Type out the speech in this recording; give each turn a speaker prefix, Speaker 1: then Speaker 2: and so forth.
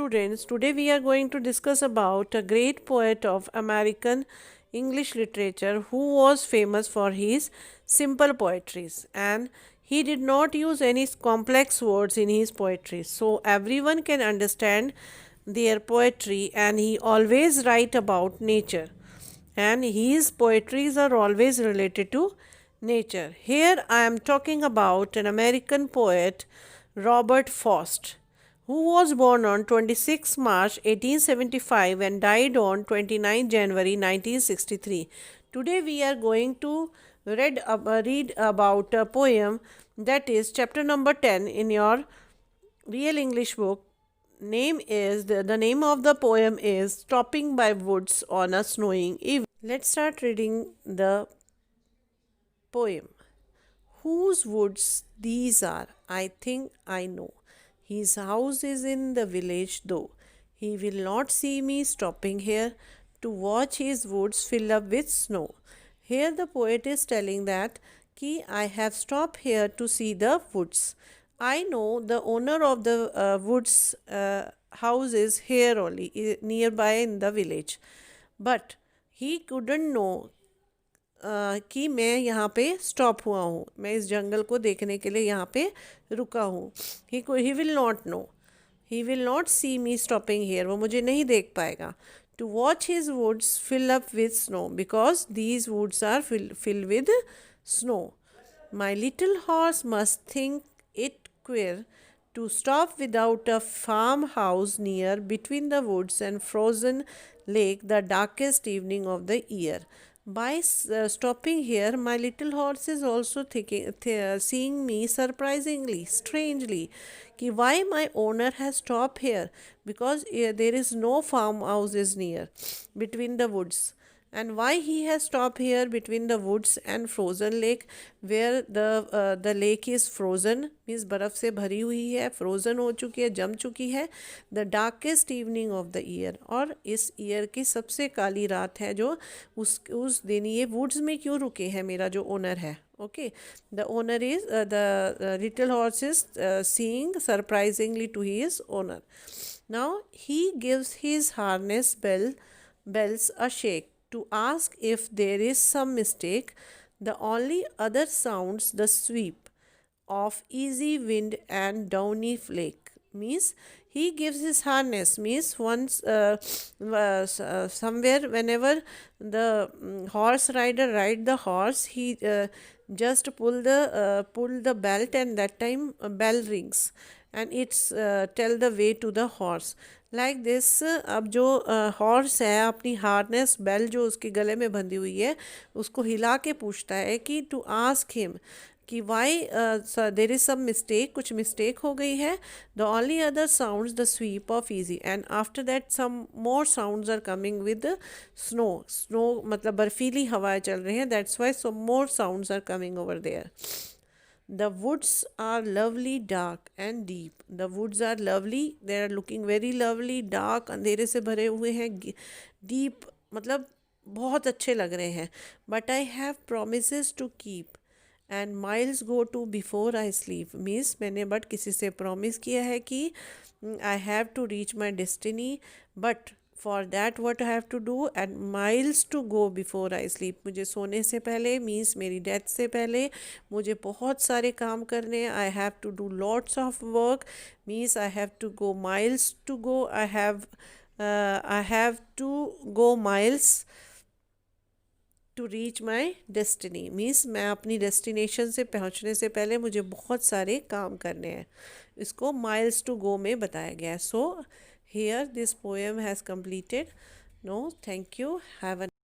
Speaker 1: students, today we are going to discuss about a great poet of American English literature who was famous for his simple poetries, and he did not use any complex words in his poetry, so everyone can understand their poetry, and he always write about nature, and his poetries are always related to nature. Here I am talking about an American poet, Robert Frost, who was born on 26 March 1875 and died on 29 January 1963. Today we are going to read about a poem, that is chapter number 10 in your real English book. The name of the poem is Stopping by Woods on a Snowing Evening. Let's start reading the poem. Whose woods these are, I think I know. His house is in the village, though. He will not see me stopping here to watch his woods fill up with snow. Here the poet is telling that I have stopped here to see the woods. I know the owner of the woods house is here only, nearby in the village. But he couldn't know कि मैं यहाँ पे stop हुआ हूँ, मैं इस जंगल को देखने के लिए यहाँ पे रुका हूँ. He will not know, he will not see me stopping here, वो मुझे नहीं देख पाएगा. To watch his woods fill up with snow because these woods are fill with snow. My little horse must think it queer to stop without a farmhouse near between the woods and frozen lake the darkest evening of the year. By stopping here, my little horse is also seeing me surprisingly, strangely. Why my owner has stopped here? Because there is no farmhouses near between the woods. And why he has stopped here between the woods and frozen lake, where the lake is frozen, means बर्फ से भरी हुई है, frozen हो चुकी है, जम चुकी है. The darkest evening of the year, और इस ईयर की सबसे काली रात है जो उस दिन. ये वुड्स में क्यों रुके हैं मेरा जो ओनर है? Okay, the owner is the little horse is seeing surprisingly to his owner. Now he gives his harness bells a shake to ask if there is some mistake. The only other sounds the sweep of easy wind and downy flake. Means he gives his harness, means once somewhere whenever the horse rider ride the horse, he just pull the belt, and that time a bell rings and it's tell the way to the horse. Like this. अब जो horse है अपनी harness bell जो उसके गले में बंधी हुई है उसको हिला के पूछता है कि टू आस्क हिम कि why there is some mistake, कुछ मिस्टेक हो गई है. The only other sounds the sweep of easy, and after that some more sounds are coming with snow मतलब बर्फीली हवाएं चल रही हैं. That's why some more sounds are coming over there. The woods are lovely, dark and deep. The woods are lovely. They are looking very lovely. Dark, अंधेरे से भरे हुए हैं. Deep, मतलब बहुत अच्छे लग रहे हैं. But I have promises to keep. And miles go to before I sleep. Means मैंने बट किसी से promise किया है कि I have to reach my destiny. But for that what I have to do, and miles to go before I sleep. मुझे सोने से पहले, मीन्स मेरी डेथ से पहले मुझे बहुत सारे काम करने हैं. I have to do lots of work, means I have to go miles to go. I have to go miles to reach my destiny. Means मैं अपनी डेस्टिनेशन से पहुंचने से पहले मुझे बहुत सारे काम करने हैं. इसको miles to go में बताया गया है. So here this poem has completed. No, thank you. Have a